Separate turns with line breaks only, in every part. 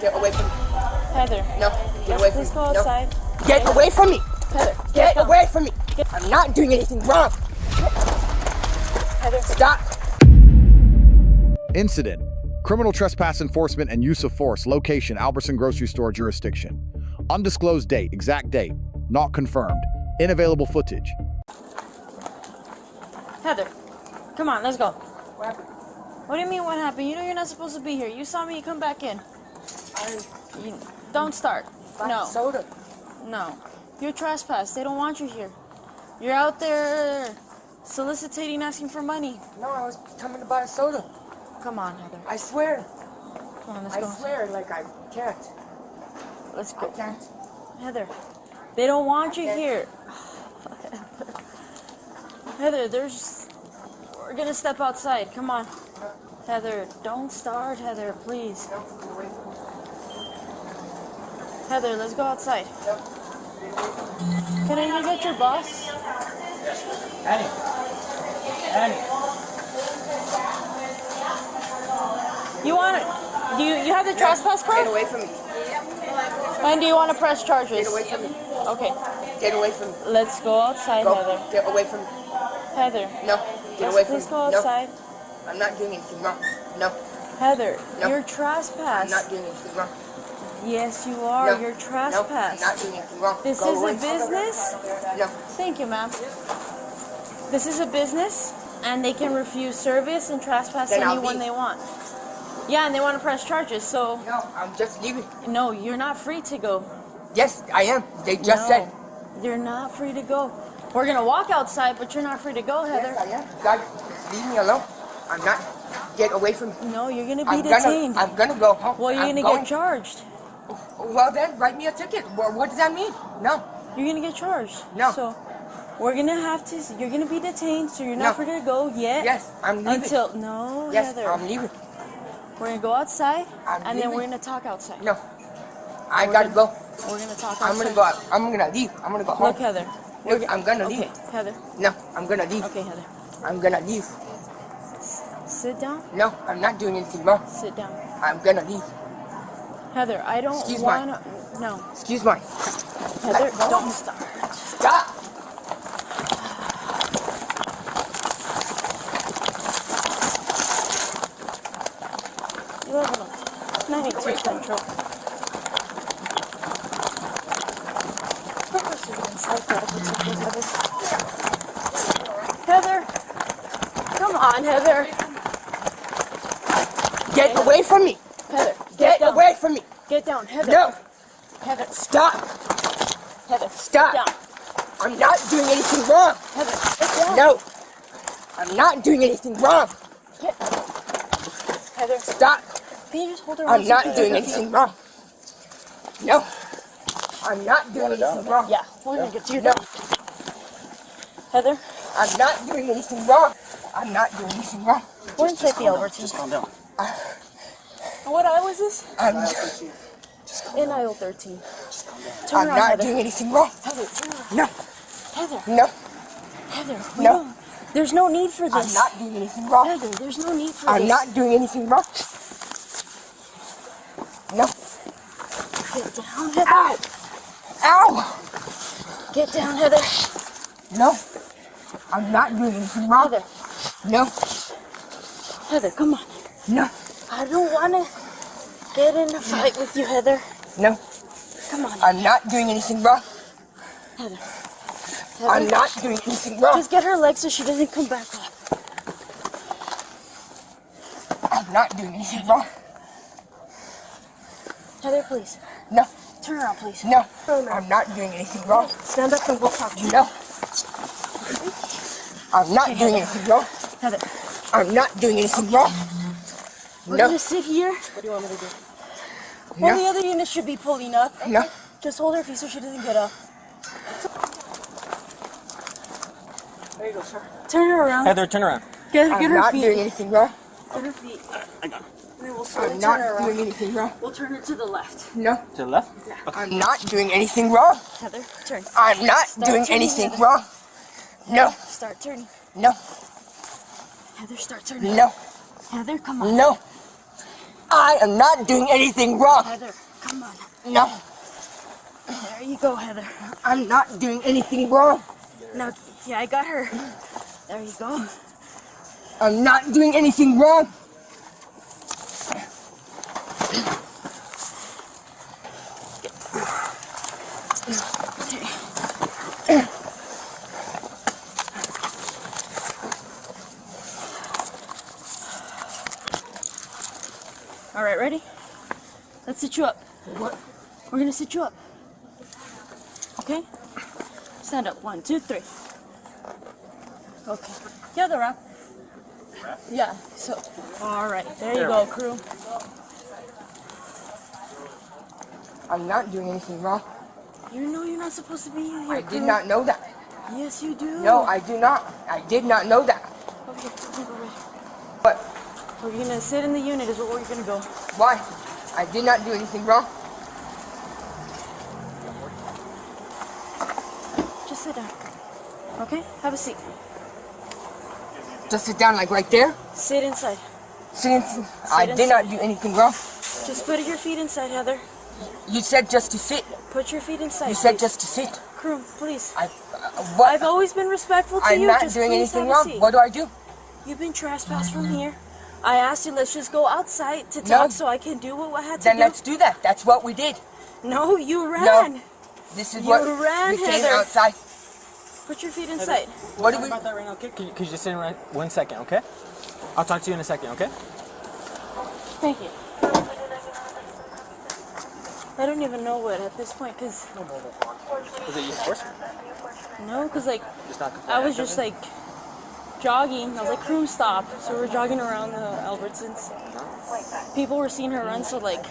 Get away from me.
Heather.
No. Get away from me.
Please go outside.
No. Get away from me.
Heather.
Get away from me. I'm not doing anything wrong.
Heather.
Stop.
Incident: criminal trespass enforcement and use of force. Location: Albertsons grocery store jurisdiction. Undisclosed date, exact date, not confirmed. Unavailable footage.
Heather, come on, let's go.
What happened?
What do you mean what happened? You know you're not supposed to be here. You saw me come back in. Don't start. No.
Soda.
No. You're trespass. They don't want you here. You're out there soliciting, asking for money.
No, I was coming to buy a soda.
Come on, Heather.
I swear.
Come on, let's
I
go.
swear, like I can't.
Let's go.
I can't.
Heather, they don't want you here. Heather, we're gonna step outside. Come on. Heather, don't start, Heather, please.
No, get away from me.
Heather, let's go outside.
No.
Can I go get your boss?
Annie.
You want it? You have the trespass card?
Get away from me.
And do you want to press charges?
Get away from me.
Okay.
Get away from me.
Let's go outside,
Go.
Heather.
Get away from me.
Heather.
No. Get away from me.
Please go
No.
outside.
I'm not doing anything wrong. No.
Heather,
No.
you're
I'm
trespass.
not doing anything wrong.
Yes, you are.
No.
You're
No.
trespass.
I'm not doing anything wrong.
This
Go
is
away.
a business.
No.
Thank you, ma'am. This is a business, and they can refuse service and trespass
Then I'll
anyone
leave.
they want. Yeah, and they want to press charges, so
No, I'm just leaving.
no, you're not free to go.
Yes, I am. They just
No,
said.
you're not free to go. We're gonna walk outside, but you're not free to go, Heather.
Yes, I am. God, leave me alone. I'm not. Get away from me.
No, you're gonna be detained.
I'm gonna go home.
Well, you're
I'm
gonna
going.
get charged.
Well, then write me a ticket. What does that mean? No.
You're gonna get charged.
No.
So we're gonna have to. You're gonna be detained, so you're not
No.
free to go yet.
Yes, I'm leaving.
Until no,
Yes,
Heather.
I'm leaving.
We're gonna go outside,
I'm
and then
leaving.
we're gonna talk outside.
No. I gotta go.
We're gonna talk outside.
I'm gonna go out. I'm gonna leave. I'm gonna go home.
Look, Heather.
Look, I'm gonna leave.
Okay, Heather.
No, I'm gonna leave.
Okay, Heather.
I'm gonna leave.
Sit down.
No, I'm not doing anything wrong.
Sit down.
I'm gonna leave.
Heather, I don't
Excuse
wanna. No,
Excuse me.
Heather, don't start.
Stop.
You live in 92 Central. Heather, come on, Heather.
Get away from me.
Heather,
Get
down.
away from me.
Get down, Heather.
No.
Heather,
Stop.
Heather,
Stop.
Get down.
I'm not doing anything wrong.
Heather, get down.
No. I'm not doing anything wrong.
Heather,
Stop.
can you just hold her
I'm
on
not
so
doing
she can get
anything wrong. No. I'm not doing anything wrong.
Yeah, we're gonna get you
No.
down. Heather,
I'm not doing anything wrong. I'm not doing anything wrong.
we're inside the Albertsons.
Just calm down.
What aisle is this?
I'm
In aisle 13. Turn
I'm
around,
not
Heather.
doing anything wrong.
Heather, turn around.
No.
Heather,
No.
Heather,
No.
there's no need for
I'm
this.
not doing anything wrong.
Heather, there's no need for
I'm
this.
not doing anything wrong. No.
Get down, Heather.
Ow. Ow.
Get down, Heather.
No. I'm not doing anything wrong.
Heather,
No.
Heather, come on.
No.
I don't want to get in a fight with you, Heather.
No.
Come on,
I'm not doing anything wrong.
Heather.
I'm
Heather,
not doing anything wrong.
just get her legs so she doesn't come back up.
I'm not doing anything wrong.
Heather, please.
No.
Turn around, please.
No. I'm not doing anything wrong.
Stand up and we'll talk to you.
No. I'm not doing anything wrong.
Heather,
I'm not doing anything wrong.
we're
No.
going to sit here. What do you want me to do? Well, the
No.
other unit should be pulling up.
No.
Just hold her feet so she doesn't get up.
There you go, sir.
Turn her around.
Heather, turn around.
Get
I'm
her
not
feet.
doing anything wrong.
Get her feet.
I got it.
And then we'll slowly
I'm
turn her
not
around.
doing anything wrong.
We'll turn her to the left.
No.
To the left?
I'm not doing anything wrong.
Heather, turn.
I'm not
Start
doing
turning,
anything
Heather.
wrong. No.
Start turning.
No.
Heather, start turning.
No.
Heather, come on.
No. I am not doing anything wrong.
Heather, come on.
No,
There you go, Heather.
I'm not doing anything wrong.
No, yeah, I got her. There you go.
I'm not doing anything wrong.
All right, ready? Let's sit you up.
What?
We're gonna sit you up. Okay? Stand up. 1, 2, 3. Okay. The other wrap. Yeah. So. All right. There you go, crew.
I'm not doing anything wrong.
You know you're not supposed to be in here.
I
crew.
did not know that.
Yes, you do.
No, I do not. I did not know that.
Okay. Go ready.
But
We're gonna sit in the unit. Is where we're gonna go.
why? I did not do anything wrong.
Just sit down. Okay? Have a seat.
Just sit down like right there.
Sit inside.
Since I did not do anything wrong.
Just put your feet inside, Heather.
You said just to sit.
Put your feet inside.
You said
please.
just to sit.
Crew, please.
What?
I've always been respectful to
I'm
you.
not
Just
doing
please
anything
have a
wrong.
seat.
What do I do?
You've been trespassed from here. I asked you, let's just go outside to
No.
talk so I can do what I had to
Then
do.
let's do that. That's what we did.
No, you ran.
No. This is
You
what
ran,
we came
Heather.
outside.
Put your feet inside.
What do we?
about that right now, okay? Could you just sit in right 1 second, okay? I'll talk to you in a second, okay?
Thank you. I don't even know what at this point, because...
Is it use of force?
No, because, like,
Just not
I was just, like, jogging. I was like, crew, stop. So we're jogging around the Albertsons. People were seeing her run, so, like,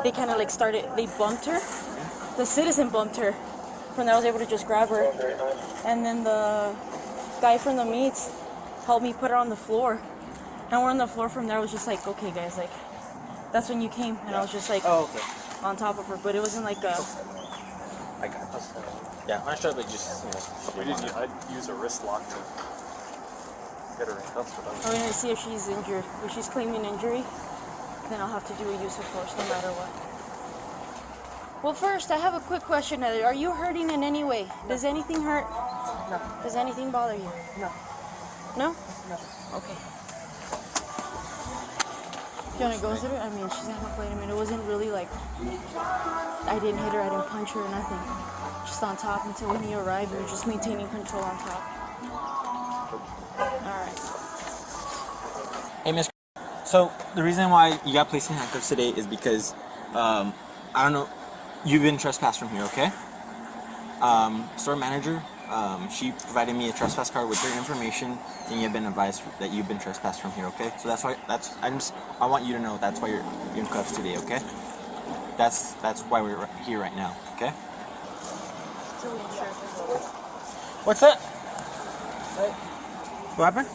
they kind of, like, they bumped her. The citizen bumped her. From there, I was able to just grab her. And then the guy from the meats helped me put her on the floor. And we're on the floor from there. I was just like, okay, guys, like, that's when you came. And I was just like,
Oh, okay.
on top of her. But it wasn't like a...
I got this. Yeah, I should have just,
We didn't. I'd use a wrist lock to get her in cuffs, but
We're going to see if she's injured. If she's claiming injury, then I'll have to do a use of force no matter what. Well, first, I have a quick question, Heather. Are you hurting in any way? Does anything hurt?
No.
Does anything bother you?
No.
No?
No.
Okay. Do you want to go through it? I mean, she's not going to play. I mean, it wasn't really like... I didn't hit her, I didn't punch her or nothing. Just on top until when you arrived, we were just maintaining control on top. Alright.
Hey, Miss. So, the reason why you got placed in handcuffs today is because, I don't know, you've been trespassed from here, okay? Store manager, she provided me a trespass card with your information, and you've been advised that you've been trespassed from here, okay? So I want you to know that's why you're in cuffs today, okay? That's why we're here right now, okay? What's that? What happened?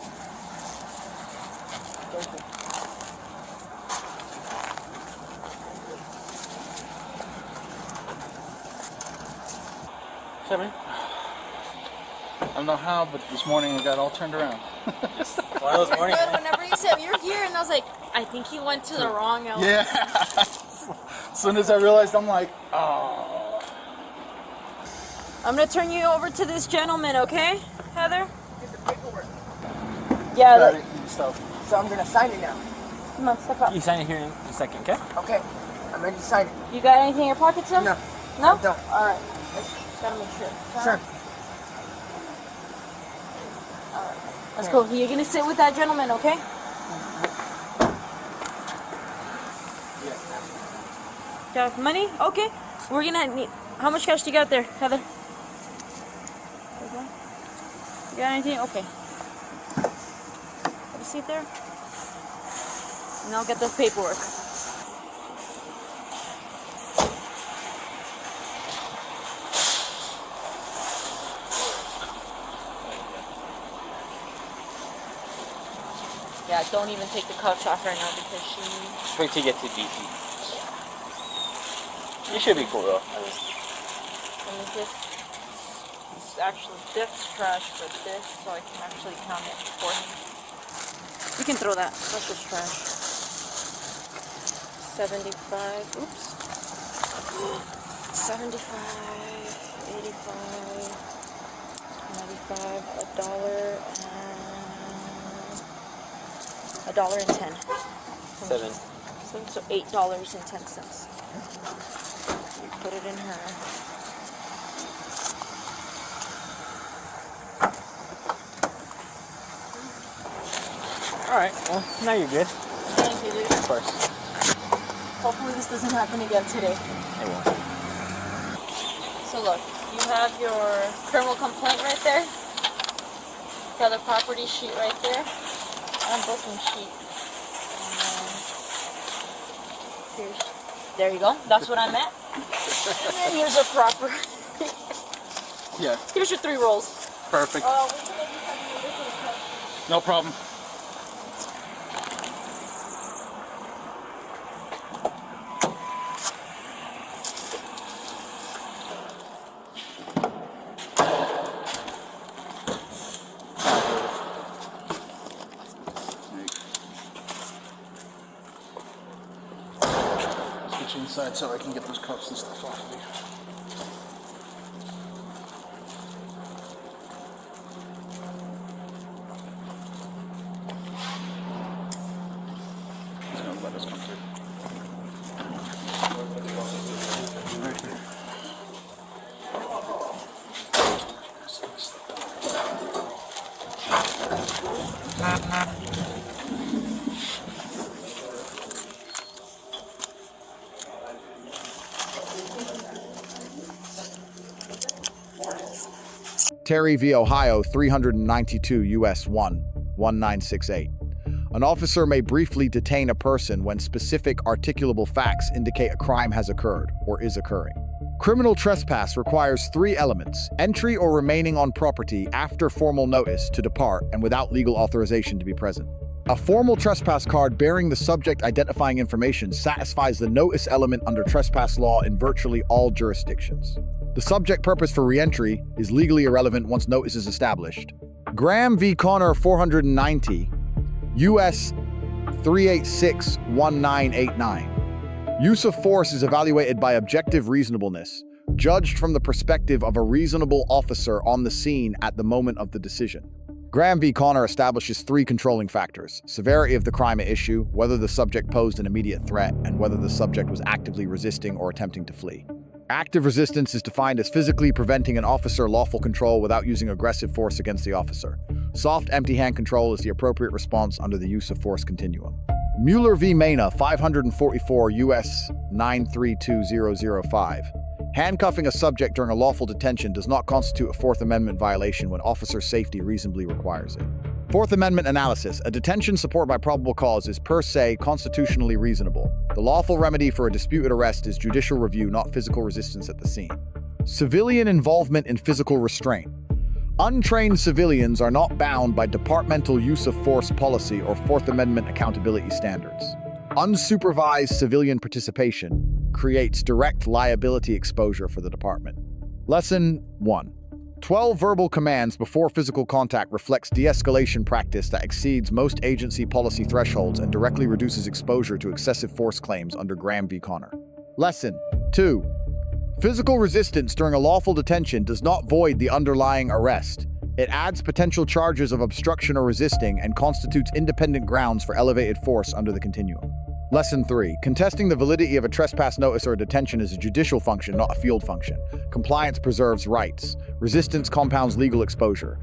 I don't know how, but this morning it got all turned around.
One of those mornings.
Good, whenever you said you're here, and I was like, I think he went to the wrong element.
Yeah. As soon as I realized, I'm like, oh.
I'm gonna turn you over to this gentleman, okay, Heather?
Get the paperwork.
Yeah,
Got it, stuff.
So I'm gonna sign it now.
come on, step up.
You sign it here in a second, okay?
Okay. I'm ready to sign it.
You got anything in your pockets, though?
No.
No?
I don't.
All right. Just gotta make sure.
Sure.
Let's go. You're gonna sit with that gentleman, okay? Got money? Okay. We're gonna need. How much cash do you got there, Heather? You got anything? Okay. Have a seat there. And I'll get the paperwork. Yeah, don't even take the cuffs off right now because she...
Wait till you get to DC. You should be cool though.
I mean, this is actually this trash for this, so I can actually count it for him. You can throw that. That's just trash. 75, oops. 75, 85, 95, $1.10.
7.
So $8.10. We put it in her.
Alright, well, now you're good.
Thank you, dude.
Of course.
Hopefully this doesn't happen again today.
It won't.
So look, you have your criminal complaint right there. You got the property sheet right there. And booking sheet. And then there you go. That's what I meant. And then here's a proper.
Yeah,
Here's your 3 rolls.
perfect.
Oh, we can maybe have you ridiculous.
No problem. Let's get you inside so I can get those cups and stuff off of you. He's gonna let us come through. Right here.
Terry v. Ohio 392 U.S. 1968. An officer may briefly detain a person when specific articulable facts indicate a crime has occurred or is occurring. Criminal trespass requires 3 elements: entry or remaining on property after formal notice to depart and without legal authorization to be present. A formal trespass card bearing the subject identifying information satisfies the notice element under trespass law in virtually all jurisdictions. The subject purpose for re-entry is legally irrelevant once notice is established. Graham v. Connor 490, U.S. 386-1989. Use of force is evaluated by objective reasonableness, judged from the perspective of a reasonable officer on the scene at the moment of the decision. Graham v. Connor establishes 3 controlling factors: severity of the crime at issue, whether the subject posed an immediate threat, and whether the subject was actively resisting or attempting to flee. Active resistance is defined as physically preventing an officer lawful control without using aggressive force against the officer. Soft, empty hand control is the appropriate response under the use of force continuum. Mueller v. Mena 544 U.S. 932005. Handcuffing a subject during a lawful detention does not constitute a Fourth Amendment violation when officer safety reasonably requires it. Fourth Amendment analysis: a detention supported by probable cause is per se constitutionally reasonable. The lawful remedy for a disputed arrest is judicial review, not physical resistance at the scene. Civilian involvement in physical restraint. Untrained civilians are not bound by departmental use of force policy or Fourth Amendment accountability standards. Unsupervised civilian participation creates direct liability exposure for the department. Lesson 1. 12 verbal commands before physical contact reflects de-escalation practice that exceeds most agency policy thresholds and directly reduces exposure to excessive force claims under Graham v. Connor. Lesson 2. Physical resistance during a lawful detention does not void the underlying arrest. It adds potential charges of obstruction or resisting and constitutes independent grounds for elevated force under the continuum. Lesson 3. Contesting the validity of a trespass notice or detention is a judicial function, not a field function. Compliance preserves rights. Resistance compounds legal exposure.